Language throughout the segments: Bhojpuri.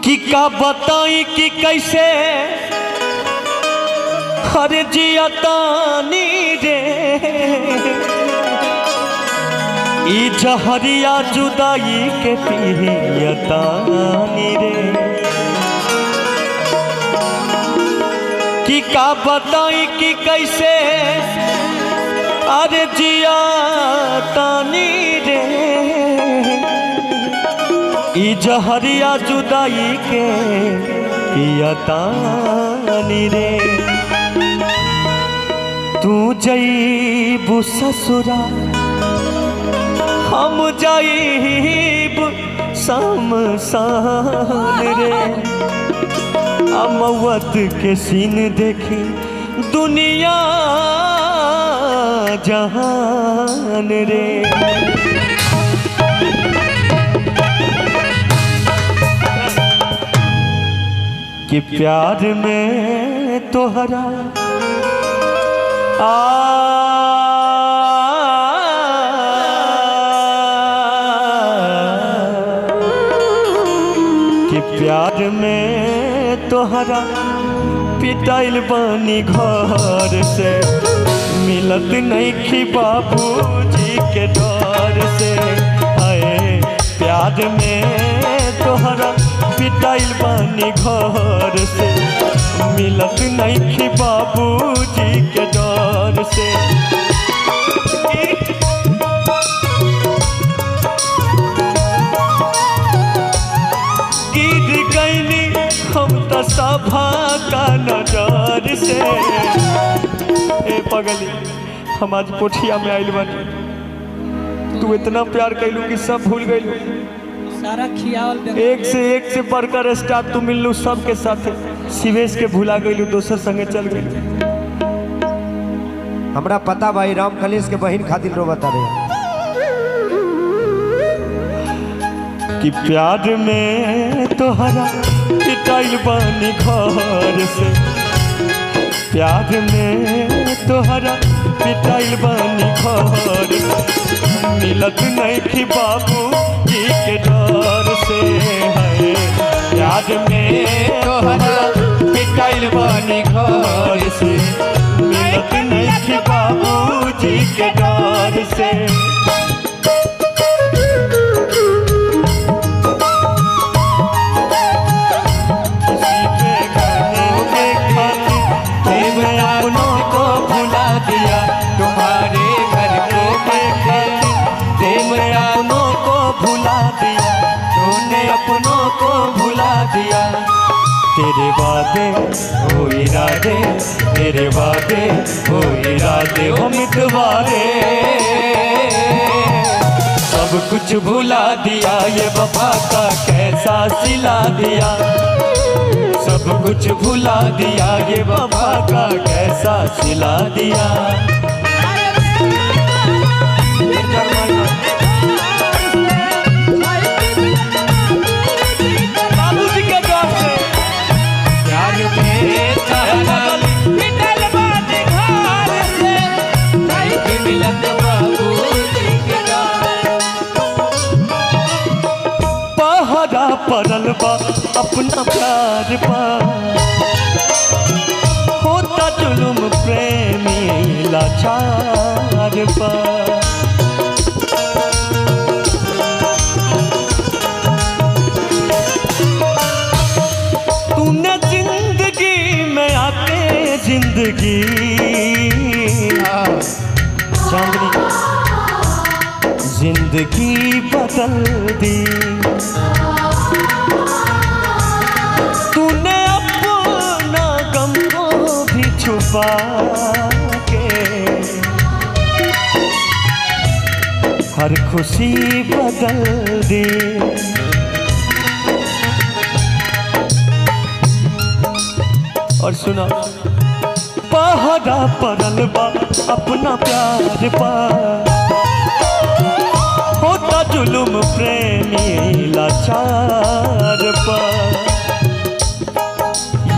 कि का बताई कि कैसे हर जियतानी रे ई जहरिया जुदाई के पियतानी रे कि का बताई कि कैसे अरे जियतानी रे ई जहरिया जुदाई के पियतानी रे तू जईबू ससुरा हम जाइब शमशान रे अमवत के सीन देखी दुनिया जहान रे कि प्यार में तोहरा कि प्यार में तोहरा पिटाइल बानी घर से मिलत नहीं खी बाबूजी के डर से आए प्यार में तोहरा पिटाइल बानी घर से मिलत नहीं खी बाबूजी के डर से गिर गईनी हम तो सभा का नजर से ए पगली हम आज पोठिया में आइल बानी तू इतना प्यार कैलू कि सब भूल गईलू सारा खियावल एक से बढ़कर स्टाफ तू मिललू सबके साथ शिवेश के भुला गईलू दोसर संगे चल गई हमरा पता भाई राम कलेश के बहन खातिर रो बता रहे कि प्यार में तोहरा पिटाइल बानी घर से प्यार में तोहरा पिटाइल बानी घर मिलत नहीं थी बाबू जी के डर से है प्यार में तोहरा पिटाइल बानी घर से मिलत नहीं थी बाबू जी के डर से अपनों को भुला दिया तेरे वादे हो इरादे तेरे वादे हो इरादे हो मितवारे सब कुछ भुला दिया ये वफा का कैसा सिला दिया सब कुछ भुला दिया ये वफा का कैसा सिला दिया परल बा अपना प्यार पा होता जुलुम प्रेमी लाचार पा तूने जिंदगी में आके जिंदगी चांदनी जिंदगी बदल दी तूने अपना गम को भी छुपा के हर खुशी बदल दी और सुना पहरा परल बा अपना प्यार पा होता जुलुम प्रेमी लाचार पा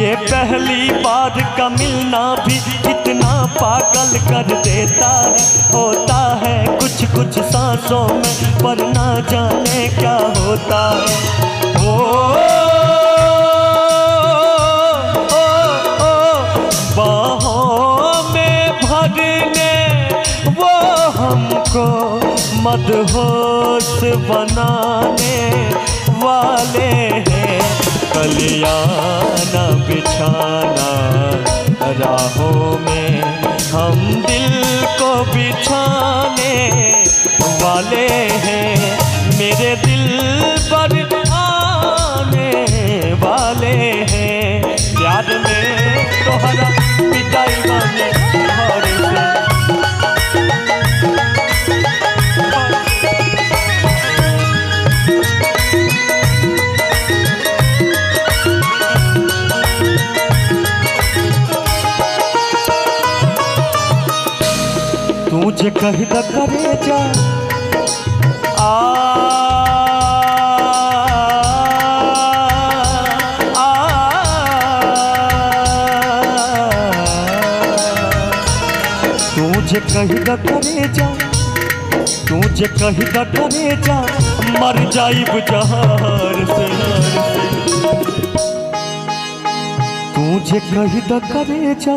ये पहली बार का मिलना भी कितना पागल कर देता है होता है कुछ कुछ सांसों में पर ना जाने क्या होता है ओ मदहोश बनाने वाले हैं। कलियाना बिछाना राहों में हम दिल को बिछाने वाले हैं। मेरे दिल पर आने वाले हैं। प्यार में तोहरा पिटाई बने घर से। तुझे कही द करे जा तुझे कही द करे जा, तुझे कही द करे जा, मर जाइब जहर से। तुझे कही द करे जा,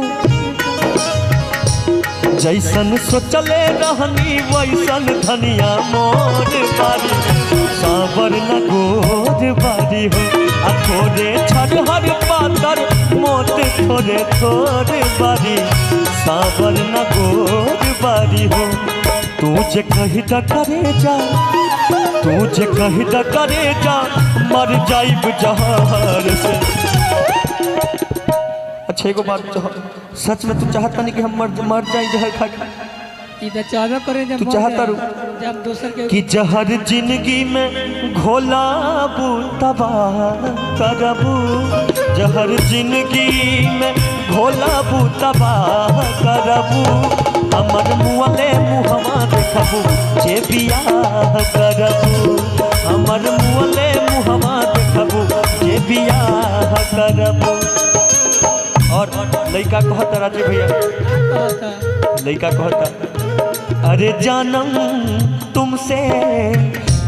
जैसन सोचले रहनी वैसन धनिया मोर बारी। सावर न गोर बारी हो आ थोड़े छड़हर पातर मोट थोड़े थोड़े बारी। सावर न गोर बारी हो। तुझे कही द करे जा, तुझे कही द करे जा, मर जाइब जहर से। अच्छा एगो बात सच में तू चाहता नहीं कि हम मर जाए जहर खा के? इधर चाहबे करे जब तू चाहता रू जब दूसर के कि जहर जिंदगी में घोलाबू तबाह करबू। जहर जिंदगी में घोलाबू तबाह करबू। हमर मुँहले मुहमा देखबू जे बियाह करबू। हमर मुँहले मुहमा देखबू जे बियाह करबू। और लड़का कहता राजीव भैया, लड़का कहता अरे जानम तुमसे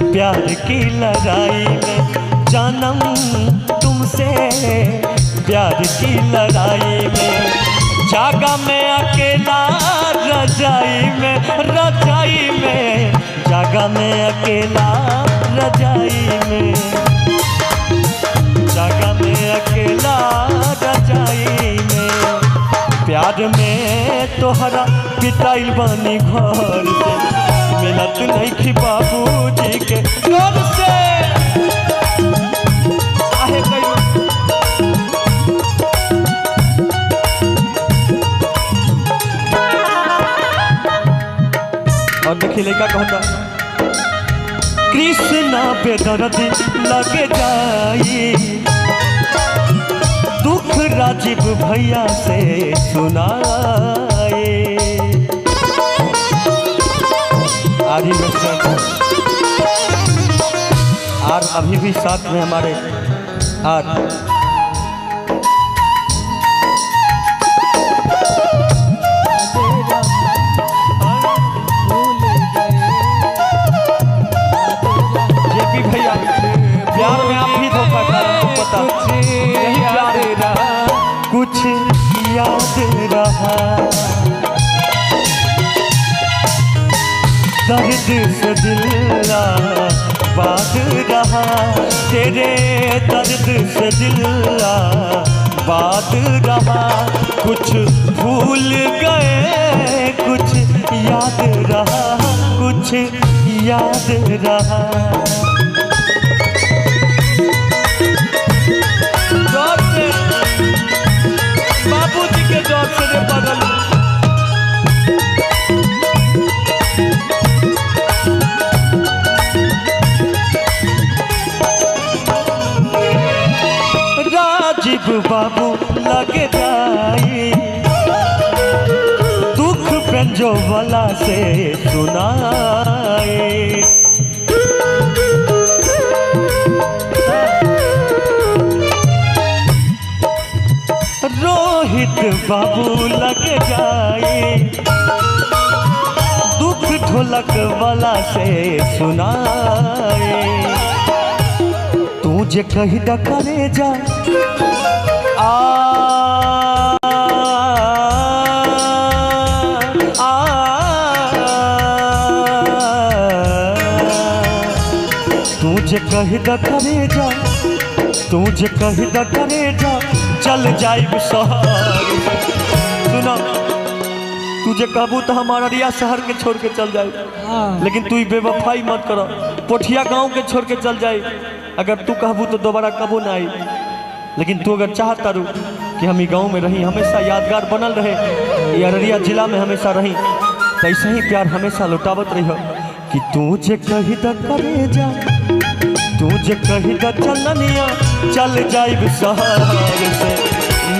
प्यार की लड़ाई में, जानम तुमसे प्यार की लड़ाई में। जागा मैं अकेला रजाई में, रजाई में। जागा मैं अकेला रजाई में, जागा मैं अकेला रजाई में। प्यार में तोहरा पिटाइल बानी घर से, मिलत नहीं खी बाबूजी के घर से। आहे और देखिए लड़का कहता कृष्णा बेदर्दी लगे जाई। दुख राजीव भैया से सुनाए। आदि और अभी भी साथ में हमारे आज जेपी भैया, प्यार में आप भी धोखा कर पता यही प्यार रहा, कुछ याद रहा। दर्द से दिल बात रहा, तेरे दर्द से दिल बात रहा। कुछ भूल गए कुछ याद रहा, कुछ याद रहा। बाबूजी के जॉब से बदल राजीव बाबू लगे जाई। दुख पेंजो वाला से सुनाए। रोहित बाबू लगे जाए। दुख ढोलक वाला से सुनाए। तुझे कही द करे जा कही द करे जा, तुझे कही द करे जा, चल जाइब शहर। सुना, तुझे कहबू तो हमारा रिया शहर के छोड़ के चल जाए, हाँ लेकिन तू बेवफाई मत करो। पोठिया गांव के छोड़ के चल जाए, अगर तू कहबू तो दोबारा कबू ना आई। लेकिन तू अगर चाहता रू कि हम गांव में रही, हमेशा यादगार बनल रहे, ये अररिया जिला में हमेशा रही, तो ऐसा ही प्यार हमेशा लौटावत रही हो। कि तुझे कही द करे जा, तुझे कही द चलनिया, चल जाइब शहर से,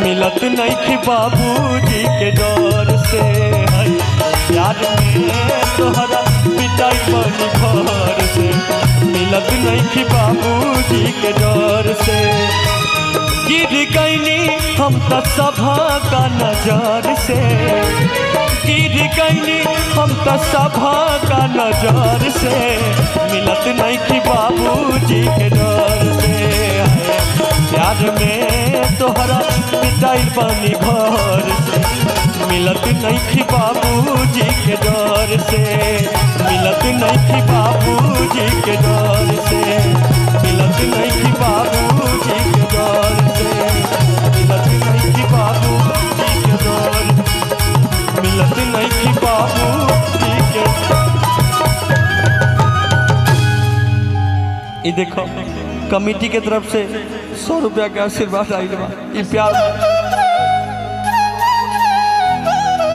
मिलत नहीं थी बाबूजी के डर से। प्यार में तोहरा पिटाई बनी घर से, मिलत नहीं थी बाबूजी के डर से। गिर गईनी हम तो सभा का नजर से, गिर गईनी हम तो सभा का नजर से, मिलत नहीं थी बाबूजी के डर से। प्यार में तोहरा पिटाई बनी घर से, मिलत नहीं थी बाबूजी के डर से, मिलत नहीं थी बाबूजी के डर से, मिलत नहीं थी बाबूजी के डर से, मिलत नहीं थी बाबूजी के डर, मिलत नहीं थी बाबूजी के। ये देखो कमेटी के तरफ से 100 रुपया के आशीर्वाद आई बा। ये प्यार